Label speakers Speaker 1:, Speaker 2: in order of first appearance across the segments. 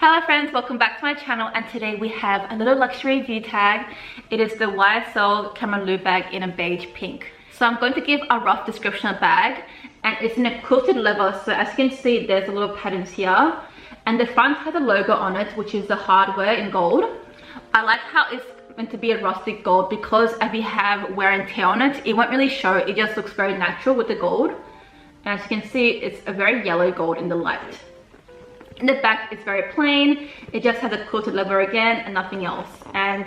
Speaker 1: Hello friends, welcome back to my channel, and today we have a little luxury view tag. It is the YSL Cameron Loop bag in a beige pink. So I'm going to give a rough description of the bag, and it's in a quilted leather. So as you can see, there's a little patterns here, and the front has a logo on it, which is the hardware in gold. I like how it's meant to be a rustic gold because if you have wear and tear on it, it won't really show. It just looks very natural with the gold. And as you can see, it's a very yellow gold in the light. In the back, it's very plain. It just has a quilted leather again and nothing else. And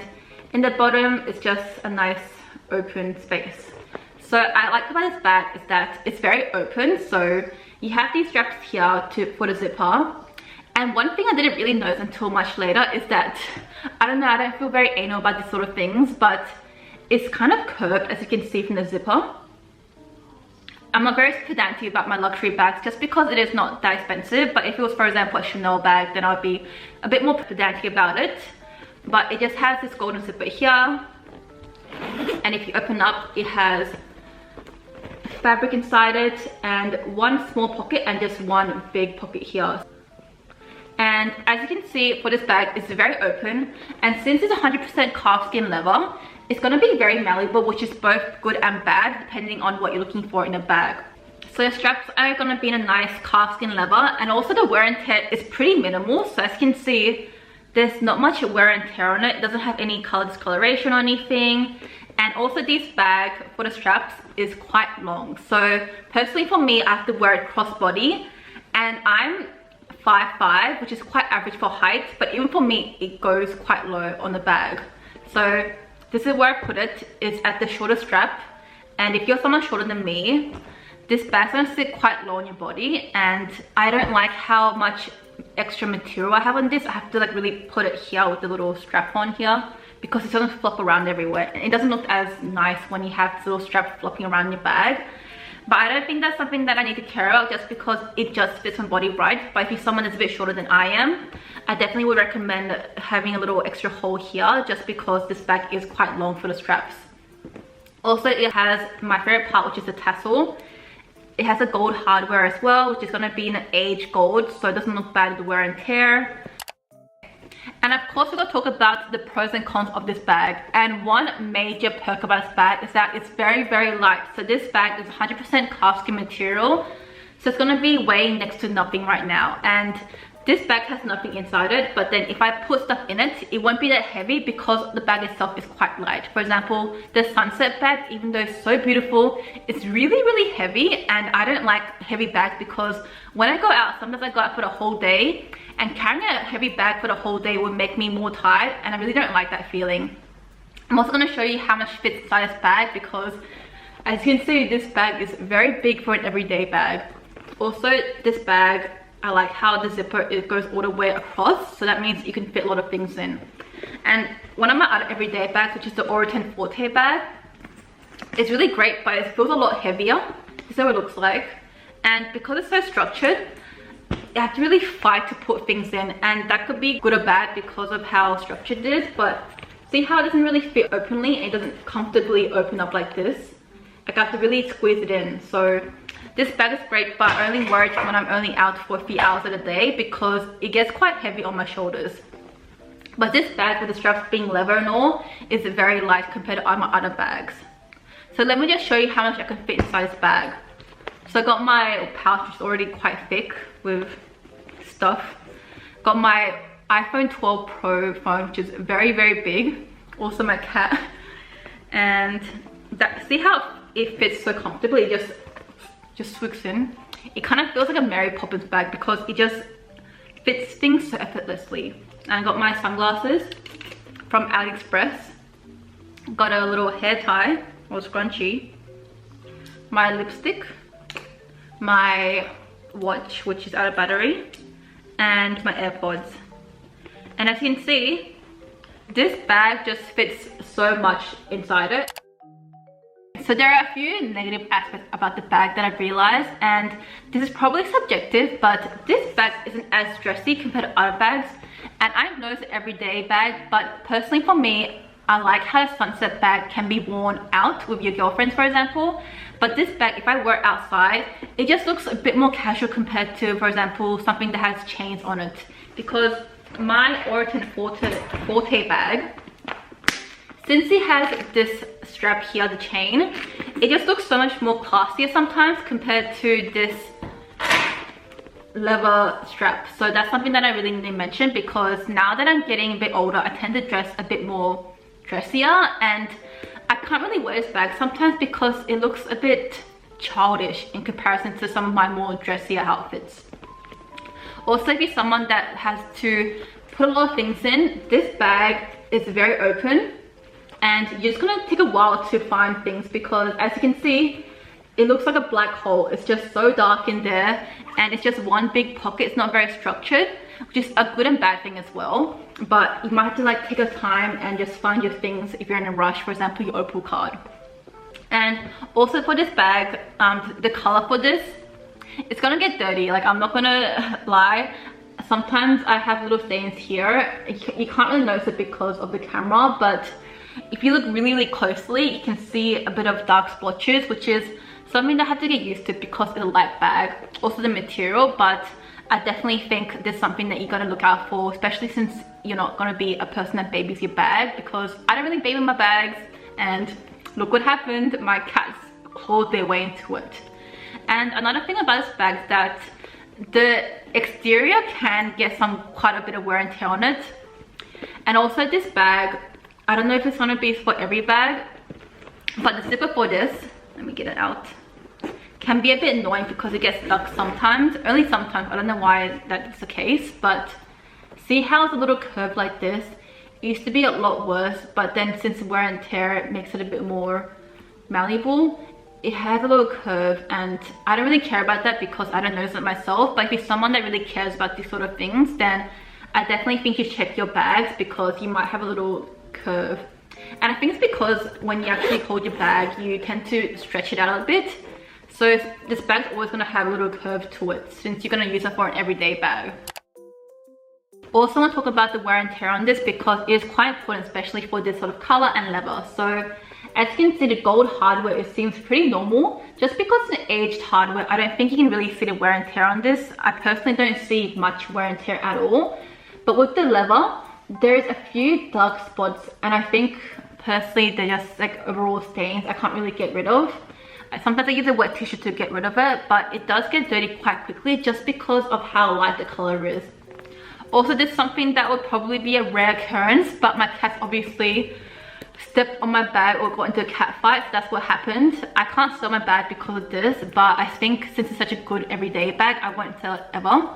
Speaker 1: in the bottom, it's just a nice open space. So I like about this bag is that it's very open. So you have these straps here for the zipper. And one thing I didn't really notice until much later is that, I don't know, I don't feel very anal about these sort of things, but it's kind of curved, as you can see from the zipper. I'm not very pedantic about my luxury bags just because it is not that expensive, but if it was, for example, a Chanel bag, then I'd be a bit more pedantic about it. But it just has this golden zipper here, and if you open up, it has fabric inside it and one small pocket and just one big pocket here. And as you can see, for this bag, it's very open, and since it's 100% calfskin leather, it's going to be very malleable, which is both good and bad depending on what you're looking for in a bag. So the straps are going to be in a nice calfskin leather, and also the wear and tear is pretty minimal. So as you can see, there's not much wear and tear on it. It doesn't have any color discoloration or anything. And also this bag for the straps is quite long. So personally for me, I have to wear it crossbody, and I'm 5'5", which is quite average for height, but even for me, it goes quite low on the bag. So this is where I put it, is at the shorter strap. And if you're someone shorter than me, this bag's gonna sit quite low on your body, and I don't like how much extra material I have on this. I have to like really put it here with the little strap on here because it's gonna flop around everywhere, and it doesn't look as nice when you have this little strap flopping around your bag. But I don't think that's something that I need to care about just because it just fits my body right. But if you're someone that's a bit shorter than I am, I definitely would recommend having a little extra hole here just because this bag is quite long for the straps. Also, it has my favorite part, which is the tassel. It has a gold hardware as well, which is going to be in an aged gold, so it doesn't look bad with the wear and tear. And of course, we're going to talk about the pros and cons of this bag. And one major perk about this bag is that it's very, very light. So this bag is 100% calfskin material. So it's going to be weighing next to nothing right now. And this bag has nothing inside it. But then if I put stuff in it, it won't be that heavy because the bag itself is quite light. For example, the Sunset bag, even though it's so beautiful, it's really, really heavy. And I don't like heavy bags because when I go out, sometimes I go out for the whole day, and carrying a heavy bag for the whole day would make me more tired, and I really don't like that feeling. I'm also going to show you how much fits inside this bag because as you can see, this bag is very big for an everyday bag. Also, this bag, I like how the zipper, it goes all the way across, so that means you can fit a lot of things in. And one of my other everyday bags, which is the Oroton Forte bag, it's really great, but it feels a lot heavier. This is what it looks like. And because it's so structured, you have to really fight to put things in, and that could be good or bad because of how structured it is. But see how it doesn't really fit openly, and it doesn't comfortably open up like this. Like I have to really squeeze it in. So this bag is great, but I only wear it when I'm only out for a few hours of the day because it gets quite heavy on my shoulders. But this bag, with the straps being leather and all, is very light compared to all my other bags. So let me just show you how much I can fit inside this bag. So I got my pouch, which is already quite thick with stuff. Got my iPhone 12 Pro phone, which is very, very big. Also my cat. And that, see how it fits so comfortably? It just swoops in. It kind of feels like a Mary Poppins bag because it just fits things so effortlessly. And I got my sunglasses from AliExpress. Got a little hair tie or scrunchie. My lipstick. My watch, which is out of battery, and my AirPods. And as you can see, this bag just fits so much inside it. So there are a few negative aspects about the bag that I've realized, and this is probably subjective, but this bag isn't as dressy compared to other bags. And I've noticed an everyday bag, but personally for me, I like how a Sunset bag can be worn out with your girlfriends, for example. But this bag, if I wear it outside, it just looks a bit more casual compared to, for example, something that has chains on it. Because my Oroton Forte bag, since it has this strap here, the chain, it just looks so much more classier sometimes compared to this leather strap. So that's something that I really need to mention, because now that I'm getting a bit older, I tend to dress a bit more dressier, and I can't really wear this bag sometimes because it looks a bit childish in comparison to some of my more dressier outfits. Also, if you're someone that has to put a lot of things in, this bag is very open and you're just gonna take a while to find things, because as you can see, it looks like a black hole. It's just so dark in there, and it's just one big pocket. It's not very structured, which is a good and bad thing as well. But you might have to like take your time and just find your things if you're in a rush, for example your Opal card. And also for this bag, the color for this, it's gonna get dirty, like I'm not gonna lie. Sometimes I have little stains here. You can't really notice it because of the camera, but if you look really closely, you can see a bit of dark splotches, which is something that I have to get used to because it's a light bag. Also the material, but I definitely think this is something that you gotta look out for, especially since you're not gonna be a person that babies your bag, because I don't really baby my bags, and look what happened, my cats clawed their way into it. And another thing about this bag is that the exterior can get quite a bit of wear and tear on it. And also this bag, I don't know if it's gonna be for every bag, but the zipper for this, let me get it out, can be a bit annoying because it gets stuck sometimes. Only sometimes, I don't know why that's the case, but see how it's a little curve like this? It used to be a lot worse, but then since wear and tear, it makes it a bit more malleable. It has a little curve, and I don't really care about that because I don't notice it myself. But if you're someone that really cares about these sort of things, then I definitely think you should check your bags, because you might have a little curve. And I think it's because when you actually hold your bag, you tend to stretch it out a bit. So this bag's always going to have a little curve to it, since you're going to use it for an everyday bag. Also, I want to talk about the wear and tear on this, because it is quite important, especially for this sort of color and leather. So as you can see, the gold hardware, it seems pretty normal. Just because it's an aged hardware, I don't think you can really see the wear and tear on this. I personally don't see much wear and tear at all. But with the leather, there's a few dark spots, and I think personally they're just like overall stains I can't really get rid of. Sometimes I use a wet tissue to get rid of it, but it does get dirty quite quickly just because of how light the color is. Also, this is something that would probably be a rare occurrence, but my cats obviously stepped on my bag or got into a cat fight, so that's what happened. I can't sell my bag because of this, but I think since it's such a good everyday bag, I won't sell it ever.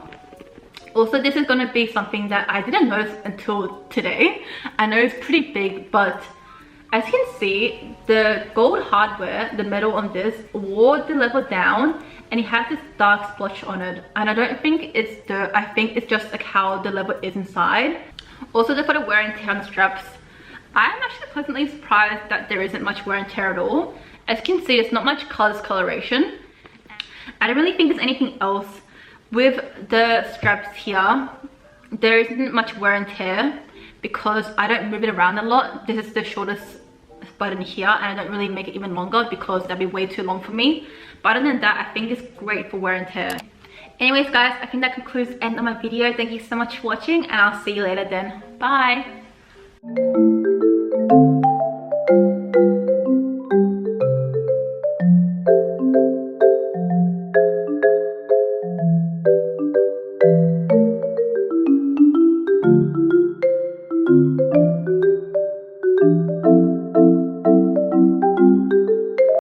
Speaker 1: Also, this is going to be something that I didn't notice until today. I know it's pretty big, but as you can see, the gold hardware, the metal on this, wore the leather down, and it has this dark splotch on it. And I don't think it's dirt, I think it's just like how the leather is inside. Also, for the wear and tear on the straps, I'm actually pleasantly surprised that there isn't much wear and tear at all. As you can see, there's not much color discoloration. I don't really think there's anything else. With the straps here, there isn't much wear and tear because I don't move it around a lot. This is the shortest button here, and I don't really make it even longer because that'd be way too long for me. But other than that, I think it's great for wear and tear. Anyways guys, I think that concludes the end of my video. Thank you so much for watching, and I'll see you later then. Bye!